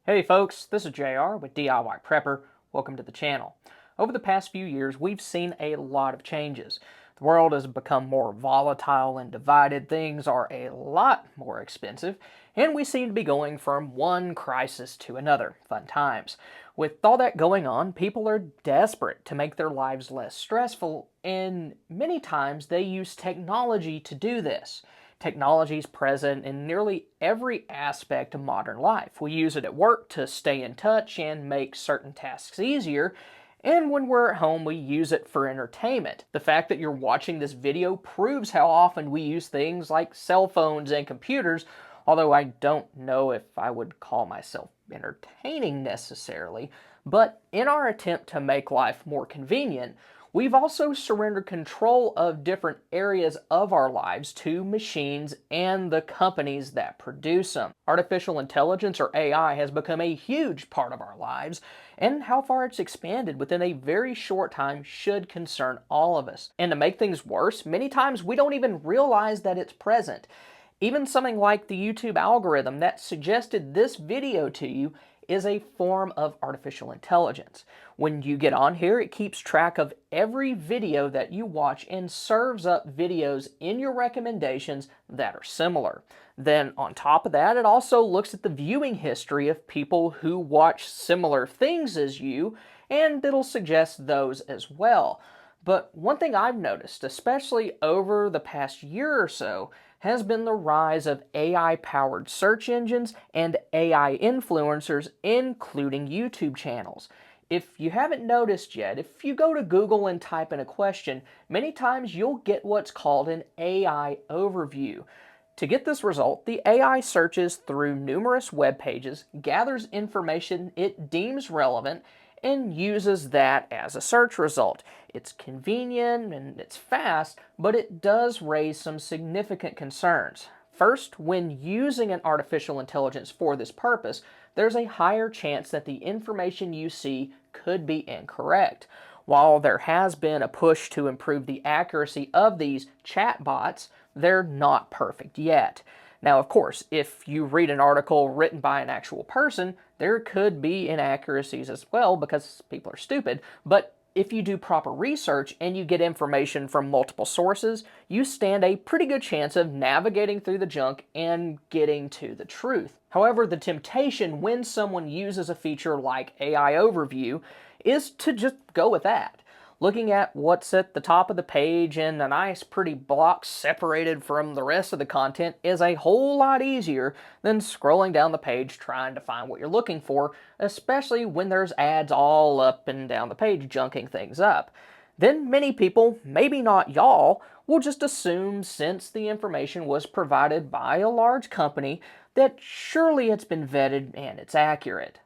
Hey folks, this is JR with DIY Prepper. Welcome to the channel. Over the past few years, we've seen a lot of changes. The world has become more volatile and divided, things are a lot more expensive, and we seem to be going from one crisis to another. Fun times. With all that going on, people are desperate to make their lives less stressful, and many times they use technology to do this. Technology is present in nearly every aspect of modern life. We use it at work to stay in touch and make certain tasks easier, and when we're at home, we use it for entertainment. The fact that you're watching this video proves how often we use things like cell phones and computers, although I don't know if I would call myself entertaining necessarily. But in our attempt to make life more convenient, we've also surrendered control of different areas of our lives to machines and the companies that produce them. Artificial intelligence, or AI, has become a huge part of our lives, and how far it's expanded within a very short time should concern all of us. And to make things worse, many times we don't even realize that it's present. Even something like the YouTube algorithm that suggested this video to you is a form of artificial intelligence. When you get on here, it keeps track of every video that you watch and serves up videos in your recommendations that are similar. Then on top of that, it also looks at the viewing history of people who watch similar things as you, and it'll suggest those as well. But one thing I've noticed, especially over the past year or so, has been the rise of AI-powered search engines and AI influencers, including YouTube channels. If you haven't noticed yet, if you go to Google and type in a question, many times you'll get what's called an AI overview. To get this result, the AI searches through numerous web pages, gathers information it deems relevant, and uses that as a search result. It's convenient and it's fast, but it does raise some significant concerns. First, when using an artificial intelligence for this purpose, there's a higher chance that the information you see could be incorrect. While there has been a push to improve the accuracy of these chatbots, they're not perfect yet. Now, of course, if you read an article written by an actual person, there could be inaccuracies as well because people are stupid, but if you do proper research and you get information from multiple sources, you stand a pretty good chance of navigating through the junk and getting to the truth. However, the temptation when someone uses a feature like AI Overview is to just go with that. Looking at what's at the top of the page in a nice pretty block separated from the rest of the content is a whole lot easier than scrolling down the page trying to find what you're looking for, especially when there's ads all up and down the page junking things up. Then many people, maybe not y'all, will just assume since the information was provided by a large company that surely it's been vetted and it's accurate.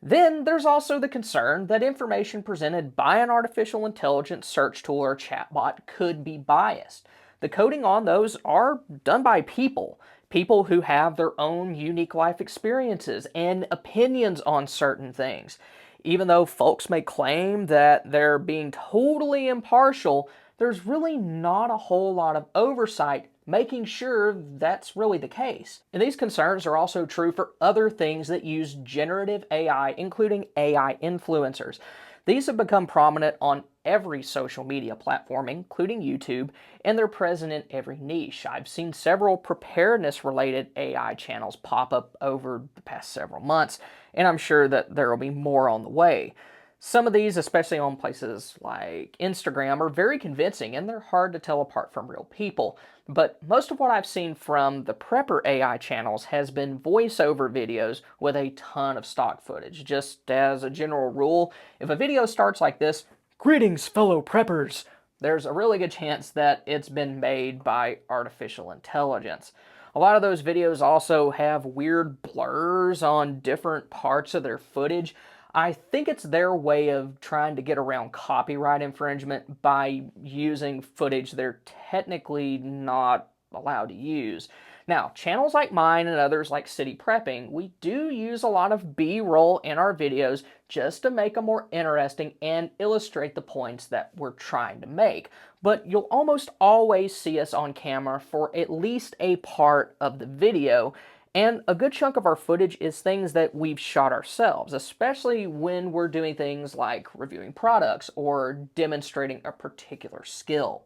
Then there's also the concern that information presented by an artificial intelligence search tool or chatbot could be biased. The coding on those are done by people who have their own unique life experiences and opinions on certain things. Even though folks may claim that they're being totally impartial, there's really not a whole lot of oversight making sure that's really the case. And these concerns are also true for other things that use generative AI, including AI influencers. These have become prominent on every social media platform, including YouTube, and they're present in every niche. I've seen several preparedness-related AI channels pop up over the past several months, and I'm sure that there will be more on the way. Some of these, especially on places like Instagram, are very convincing and they're hard to tell apart from real people. But most of what I've seen from the Prepper AI channels has been voiceover videos with a ton of stock footage. Just as a general rule, if a video starts like this, "Greetings, fellow preppers," there's a really good chance that it's been made by artificial intelligence. A lot of those videos also have weird blurs on different parts of their footage. I think it's their way of trying to get around copyright infringement by using footage they're technically not allowed to use. Now, channels like mine and others like City Prepping, we do use a lot of B-roll in our videos just to make them more interesting and illustrate the points that we're trying to make. But you'll almost always see us on camera for at least a part of the video, And a good chunk of our footage is things that we've shot ourselves, especially when we're doing things like reviewing products or demonstrating a particular skill.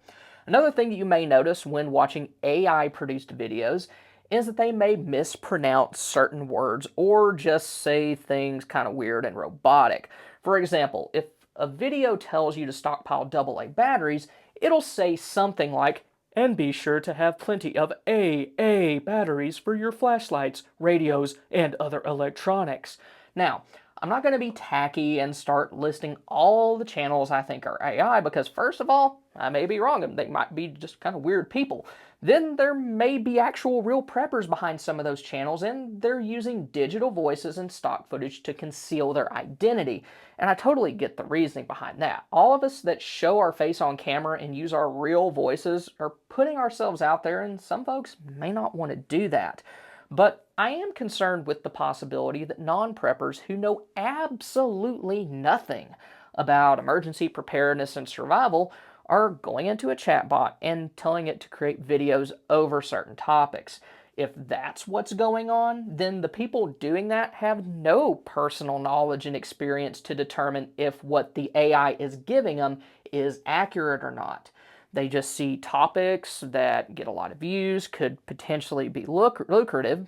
Another thing that you may notice when watching AI produced videos is that they may mispronounce certain words or just say things kind of weird and robotic. For example, if a video tells you to stockpile AA batteries, it'll say something like, and be sure to have plenty of AA batteries for your flashlights, radios, and other electronics. Now, I'm not going to be tacky and start listing all the channels I think are AI because, first of all, I may be wrong and they might be just kind of weird people. Then there may be actual real preppers behind some of those channels and they're using digital voices and stock footage to conceal their identity. And I totally get the reasoning behind that. All of us that show our face on camera and use our real voices are putting ourselves out there, and some folks may not want to do that. But I am concerned with the possibility that non-preppers who know absolutely nothing about emergency preparedness and survival are going into a chatbot and telling it to create videos over certain topics. If that's what's going on, then the people doing that have no personal knowledge and experience to determine if what the AI is giving them is accurate or not. They just see topics that get a lot of views, could potentially be lucrative,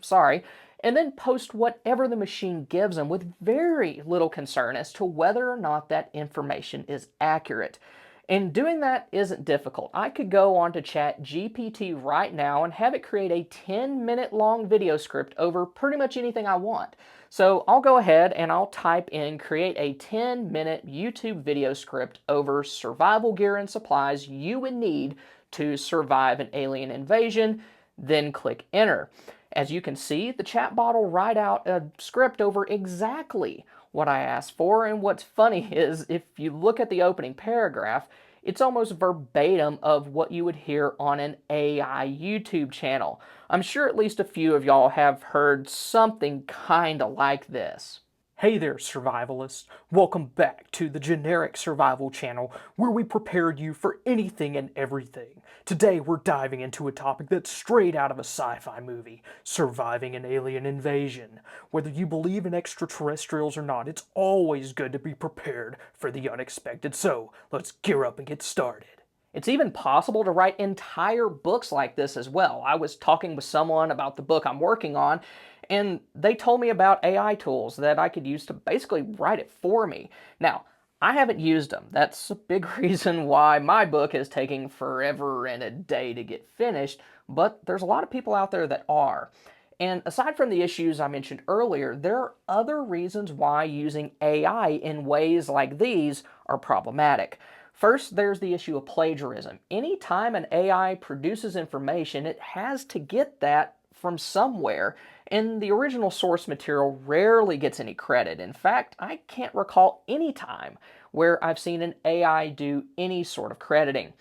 and then post whatever the machine gives them with very little concern as to whether or not that information is accurate. And doing that isn't difficult. I could go on to ChatGPT right now and have it create a 10-minute long video script over pretty much anything I want. So I'll go ahead and I'll type in create a 10-minute YouTube video script over survival gear and supplies you would need to survive an alien invasion, then click enter. As you can see, the chatbot will write out a script over exactly what I asked for, and what's funny is if you look at the opening paragraph, it's almost verbatim of what you would hear on an AI YouTube channel. I'm sure at least a few of y'all have heard something kinda like this. Hey there, survivalists. Welcome back to the Generic Survival Channel, where we prepared you for anything and everything. Today we're diving into a topic that's straight out of a sci-fi movie, surviving an alien invasion. Whether you believe in extraterrestrials or not, it's always good to be prepared for the unexpected. So, let's gear up and get started. It's even possible to write entire books like this as well. I was talking with someone about the book I'm working on, and they told me about AI tools that I could use to basically write it for me. Now, I haven't used them. That's a big reason why my book is taking forever and a day to get finished, but there's a lot of people out there that are. And aside from the issues I mentioned earlier, there are other reasons why using AI in ways like these are problematic. First, there's the issue of plagiarism. Anytime an AI produces information, it has to get that from somewhere, and the original source material rarely gets any credit. In fact, I can't recall any time where I've seen an AI do any sort of crediting.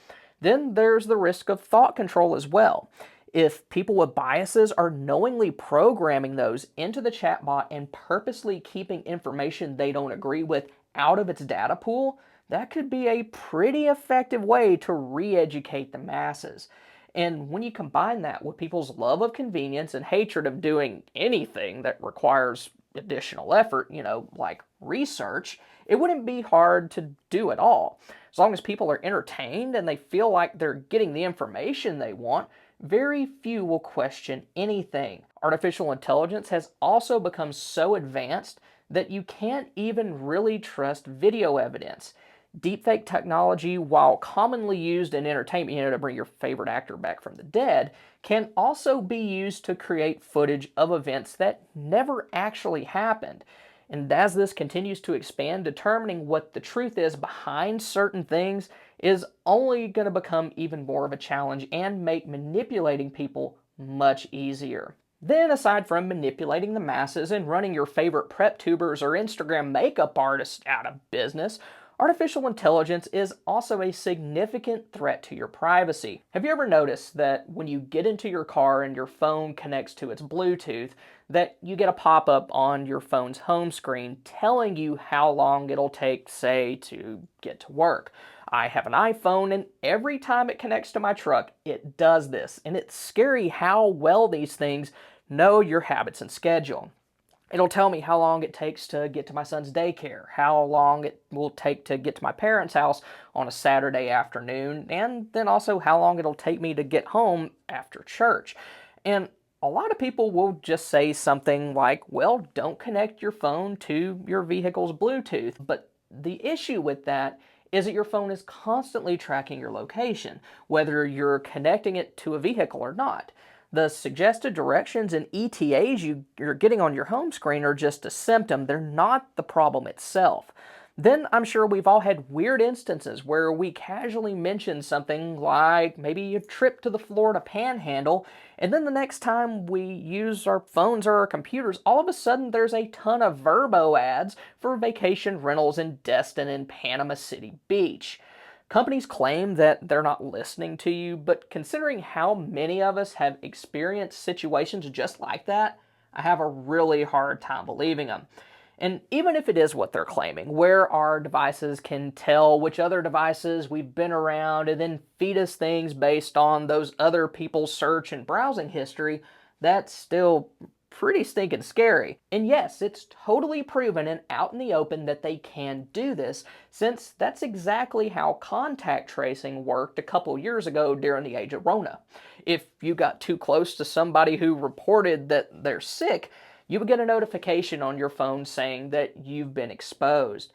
Then there's the risk of thought control as well. If people with biases are knowingly programming those into the chatbot and purposely keeping information they don't agree with out of its data pool, that could be a pretty effective way to re-educate the masses. And when you combine that with people's love of convenience and hatred of doing anything that requires additional effort, like research, it wouldn't be hard to do at all. As long as people are entertained and they feel like they're getting the information they want, very few will question anything. Artificial intelligence has also become so advanced that you can't even really trust video evidence. Deepfake technology, while commonly used in entertainment, to bring your favorite actor back from the dead, can also be used to create footage of events that never actually happened. And as this continues to expand, determining what the truth is behind certain things is only going to become even more of a challenge and make manipulating people much easier. Then, aside from manipulating the masses and running your favorite prep tubers or Instagram makeup artists out of business, artificial intelligence is also a significant threat to your privacy. Have you ever noticed that when you get into your car and your phone connects to its Bluetooth, that you get a pop-up on your phone's home screen telling you how long it'll take, say, to get to work? I have an iPhone, and every time it connects to my truck, it does this. And it's scary how well these things know your habits and schedule. It'll tell me how long it takes to get to my son's daycare, how long it will take to get to my parents' house on a Saturday afternoon, and then also how long it'll take me to get home after church. And a lot of people will just say something like, well, don't connect your phone to your vehicle's Bluetooth. But the issue with that is that your phone is constantly tracking your location, whether you're connecting it to a vehicle or not. The suggested directions and ETAs you're getting on your home screen are just a symptom. They're not the problem itself. Then I'm sure we've all had weird instances where we casually mention something like maybe a trip to the Florida Panhandle, and then the next time we use our phones or our computers, all of a sudden there's a ton of Verbo ads for vacation rentals in Destin and Panama City Beach. Companies claim that they're not listening to you, but considering how many of us have experienced situations just like that, I have a really hard time believing them. And even if it is what they're claiming, where our devices can tell which other devices we've been around and then feed us things based on those other people's search and browsing history, that's still pretty stinking scary. And yes, it's totally proven and out in the open that they can do this, since that's exactly how contact tracing worked a couple years ago during the age of Rona. If you got too close to somebody who reported that they're sick, you would get a notification on your phone saying that you've been exposed.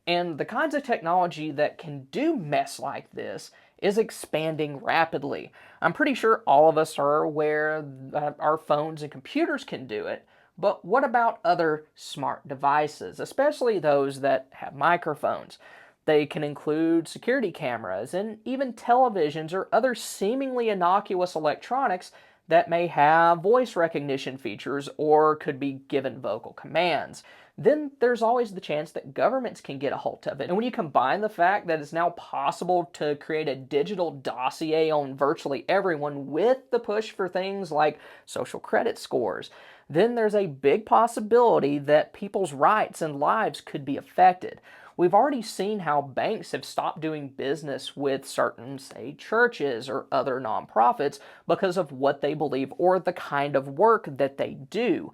And the kinds of technology that can do mess like this is expanding rapidly. I'm pretty sure all of us are aware that our phones and computers can do it, but what about other smart devices, especially those that have microphones? They can include security cameras and even televisions or other seemingly innocuous electronics that may have voice recognition features or could be given vocal commands. Then there's always the chance that governments can get a hold of it. And when you combine the fact that it's now possible to create a digital dossier on virtually everyone with the push for things like social credit scores, then there's a big possibility that people's rights and lives could be affected. We've already seen how banks have stopped doing business with certain, say, churches or other nonprofits because of what they believe or the kind of work that they do.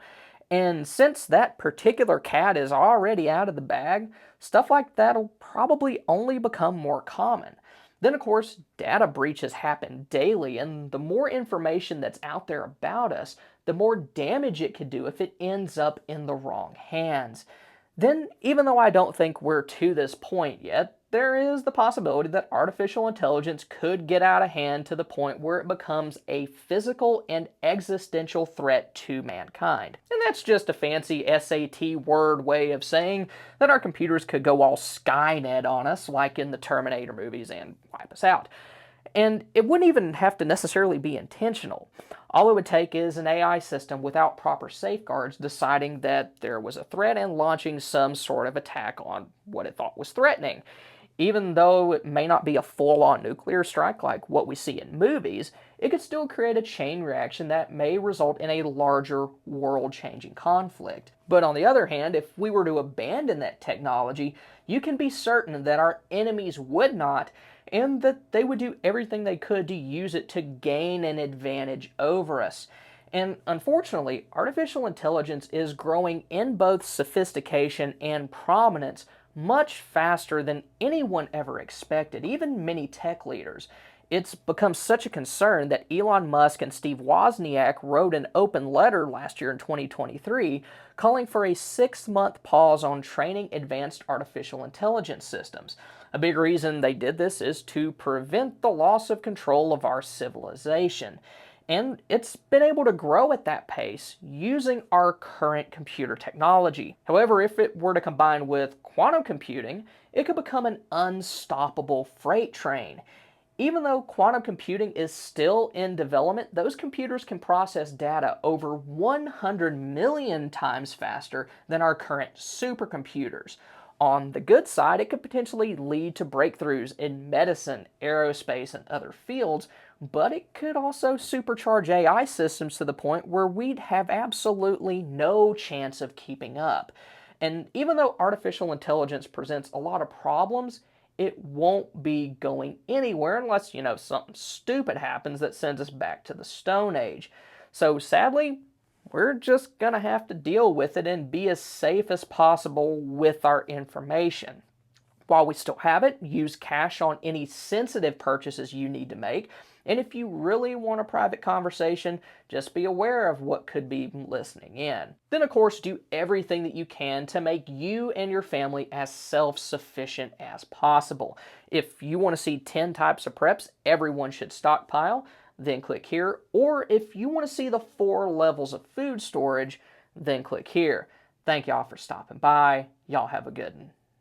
And since that particular cat is already out of the bag, stuff like that'll probably only become more common. Then, of course, data breaches happen daily, and the more information that's out there about us, the more damage it could do if it ends up in the wrong hands. Then, even though I don't think we're to this point yet, there is the possibility that artificial intelligence could get out of hand to the point where it becomes a physical and existential threat to mankind. And that's just a fancy SAT word way of saying that our computers could go all Skynet on us, like in the Terminator movies, and wipe us out. And it wouldn't even have to necessarily be intentional. All it would take is an AI system without proper safeguards deciding that there was a threat and launching some sort of attack on what it thought was threatening. Even though it may not be a full-on nuclear strike like what we see in movies, it could still create a chain reaction that may result in a larger world-changing conflict. But on the other hand, if we were to abandon that technology, you can be certain that our enemies would not, and that they would do everything they could to use it to gain an advantage over us. And unfortunately, artificial intelligence is growing in both sophistication and prominence much faster than anyone ever expected, even many tech leaders. It's become such a concern that Elon Musk and Steve Wozniak wrote an open letter last year in 2023 calling for a 6-month pause on training advanced artificial intelligence systems. A big reason they did this is to prevent the loss of control of our civilization. And it's been able to grow at that pace using our current computer technology. However, if it were to combine with quantum computing, it could become an unstoppable freight train. Even though quantum computing is still in development, those computers can process data over 100 million times faster than our current supercomputers. On the good side, it could potentially lead to breakthroughs in medicine, aerospace, and other fields, but it could also supercharge AI systems to the point where we'd have absolutely no chance of keeping up. And even though artificial intelligence presents a lot of problems, it won't be going anywhere unless, something stupid happens that sends us back to the Stone Age. So sadly, we're just going to have to deal with it and be as safe as possible with our information. While we still have it, use cash on any sensitive purchases you need to make. And if you really want a private conversation, just be aware of what could be listening in. Then, of course, do everything that you can to make you and your family as self-sufficient as possible. If you want to see 10 types of preps everyone should stockpile, then click here. Or if you want to see the 4 levels of food storage, then click here. Thank y'all for stopping by. Y'all have a good one.